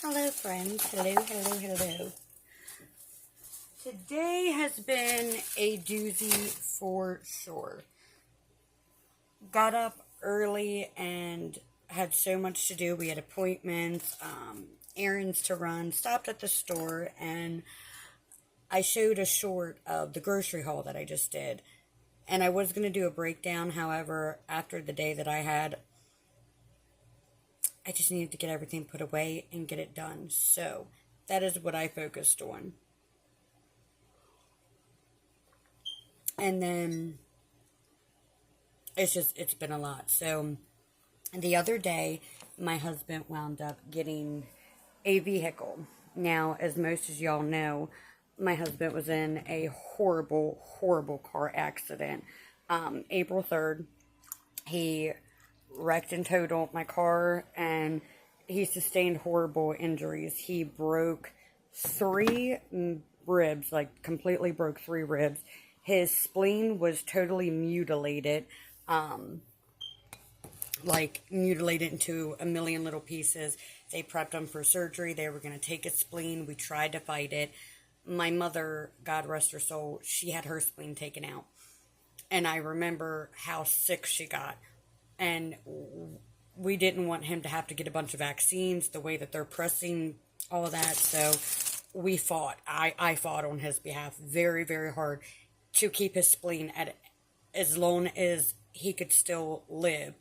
Hello friends, hello. Today has been a doozy for sure. Got up early and had so much to do. We had appointments, errands to run, stopped at the store, and I showed a short of the grocery haul that I just did. And I was going to do a breakdown, however, after the day that I had, I just needed to get everything put away and get it done. So that is what I focused on. And then it's been a lot. So the other day, my husband wound up getting a vehicle. Now, as most of y'all know, my husband was in a horrible car accident. April 3rd, he wrecked and totaled my car, and he sustained horrible injuries. He broke 3 ribs, like completely broke 3 ribs. His spleen was totally mutilated, like mutilated into a million little pieces. They prepped him for surgery. They were going to take his spleen. We tried to fight it. My mother, God rest her soul, she had her spleen taken out. And I remember how sick she got. And we didn't want him to have to get a bunch of vaccines, the way that they're pressing all of that. So we fought. I fought on his behalf very hard to keep his spleen at as long as he could still live.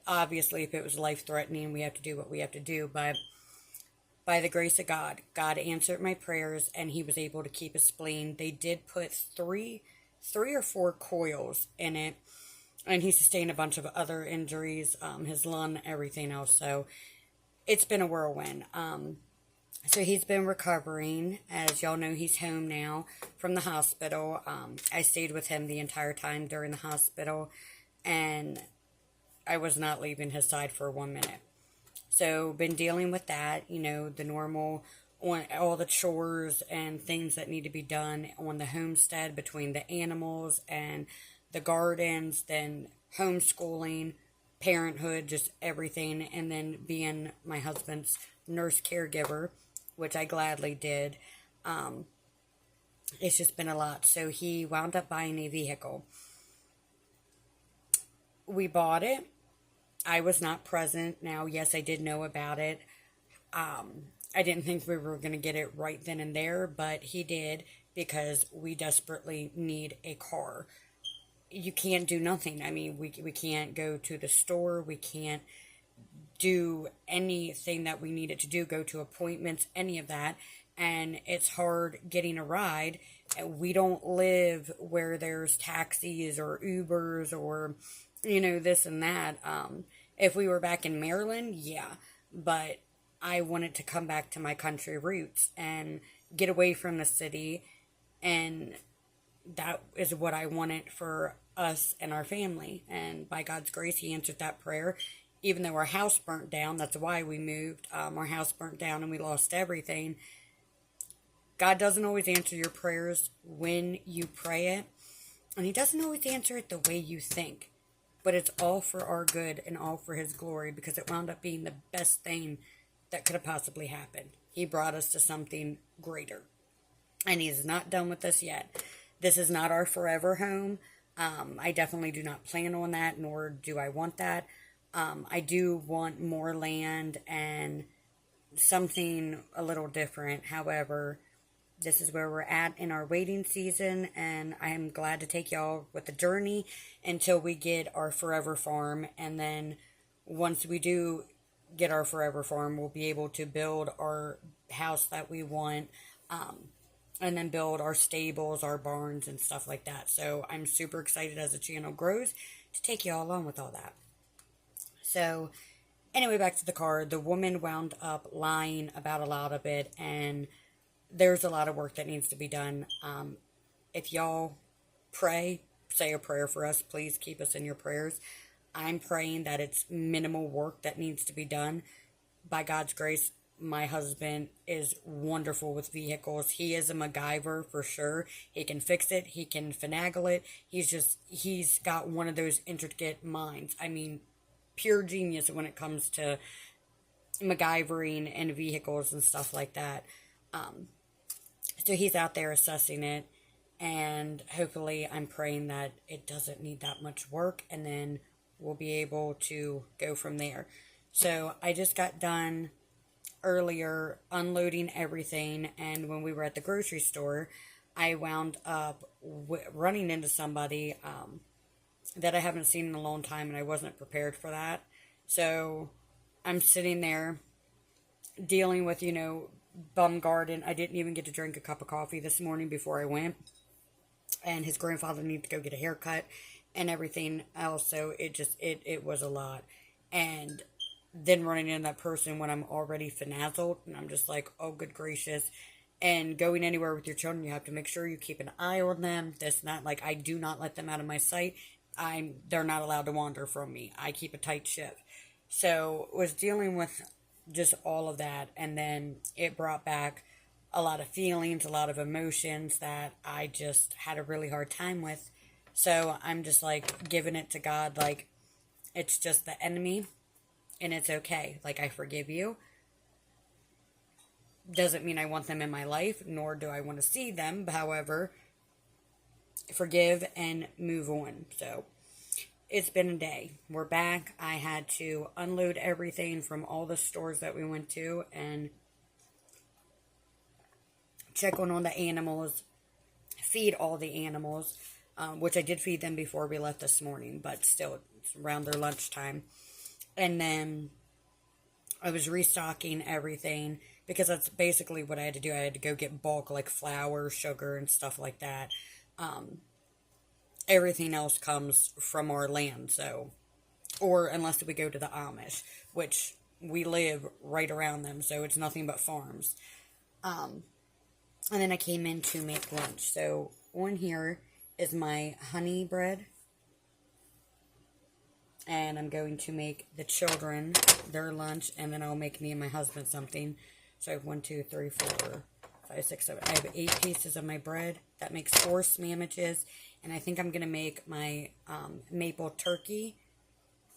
Obviously, if it was life-threatening, we have to do what we have to do. But by the grace of God, God answered my prayers, and he was able to keep his spleen. They did put three or 4 coils in it. And he sustained a bunch of other injuries, his lung, everything else. So it's been a whirlwind. So he's been recovering. As y'all know, he's home now from the hospital. I stayed with him the entire time during the hospital. And I was not leaving his side for 1 minute. So been dealing with that, the normal, on all the chores and things that need to be done on the homestead between the animals and the gardens, then homeschooling, parenthood, just everything, and then being my husband's nurse caregiver, which I gladly did. It's just been a lot. So he wound up buying a vehicle. We bought it. I was not present. Now, yes, I did know about it. I didn't think we were going to get it right then and there, but he did, because we desperately need a car. You can't do nothing. I mean, we can't go to the store. We can't do anything that we needed to do, go to appointments, any of that. And it's hard getting a ride. We don't live where there's taxis or Ubers or, this and that. If we were back in Maryland, yeah. But I wanted to come back to my country roots and get away from the city, and that is what I wanted for us and our family. And by God's grace, he answered that prayer. Even though our house burnt down, that's why we moved. Our house burnt down and we lost everything. God doesn't always answer your prayers when you pray it. And he doesn't always answer it the way you think. But it's all for our good and all for his glory, because it wound up being the best thing that could have possibly happened. He brought us to something greater. And he's not done with us yet. This is not our forever home. I definitely do not plan on that, nor do I want that. I do want more land and something a little different. However, this is where we're at in our waiting season, and I am glad to take y'all with the journey until we get our forever farm. And then once we do get our forever farm, we'll be able to build our house that we want, and then build our stables, our barns, and stuff like that. So I'm super excited as the channel grows to take y'all along with all that. So anyway, back to the car. The woman wound up lying about a lot of it, and there's a lot of work that needs to be done. If y'all pray, say a prayer for us. Please keep us in your prayers. I'm praying that it's minimal work that needs to be done. By God's grace, my husband is wonderful with vehicles. He is a MacGyver for sure. He can fix it. He can finagle it. He's got one of those intricate minds. I mean, pure genius when it comes to MacGyvering in vehicles and stuff like that. So he's out there assessing it, and hopefully I'm praying that it doesn't need that much work, and then we'll be able to go from there. So I just got done earlier unloading everything, and when we were at the grocery store, I wound up running into somebody that I haven't seen in a long time, and I wasn't prepared for that. So I'm sitting there dealing with, bum garden. I didn't even get to drink a cup of coffee this morning before I went, and his grandfather needed to go get a haircut and everything else, so it was a lot. And then running into that person when I'm already finazzled, and I'm just like, oh, good gracious. And going anywhere with your children, you have to make sure you keep an eye on them. This, not like, I do not let them out of my sight. They're not allowed to wander from me. I keep a tight ship. So was dealing with just all of that, and then it brought back a lot of feelings, a lot of emotions that I just had a really hard time with. So I'm just like giving it to God, like it's just the enemy, and it's okay. Like, I forgive you. Doesn't mean I want them in my life, nor do I want to see them. However, forgive and move on. So it's been a day. We're back. I had to unload everything from all the stores that we went to and check on all the animals, feed all the animals, which I did feed them before we left this morning, but still, it's around their lunchtime. And then I was restocking everything because that's basically what I had to do. I had to go get bulk, like flour, sugar, and stuff like that. Everything else comes from our land, so, or unless we go to the Amish, which we live right around them, so it's nothing but farms. And then I came in to make lunch. So on here is my honey bread, and I'm going to make the children their lunch, and then I'll make me and my husband something. So I have 1, 2, 3, 4, 5, 6, 7. I have 8 pieces of my bread. That makes 4 sandwiches. And I think I'm going to make my maple turkey,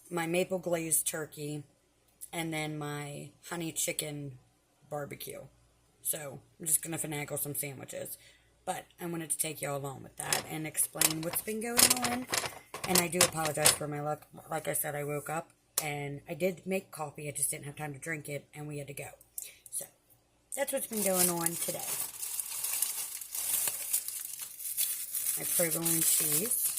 my maple glazed turkey, and then my honey chicken barbecue. So I'm just going to finagle some sandwiches. But I wanted to take y'all along with that and explain what's been going on. And I do apologize for my luck. Like I said, I woke up and I did make coffee. I just didn't have time to drink it, and we had to go. So that's what's been going on today. My provolone cheese.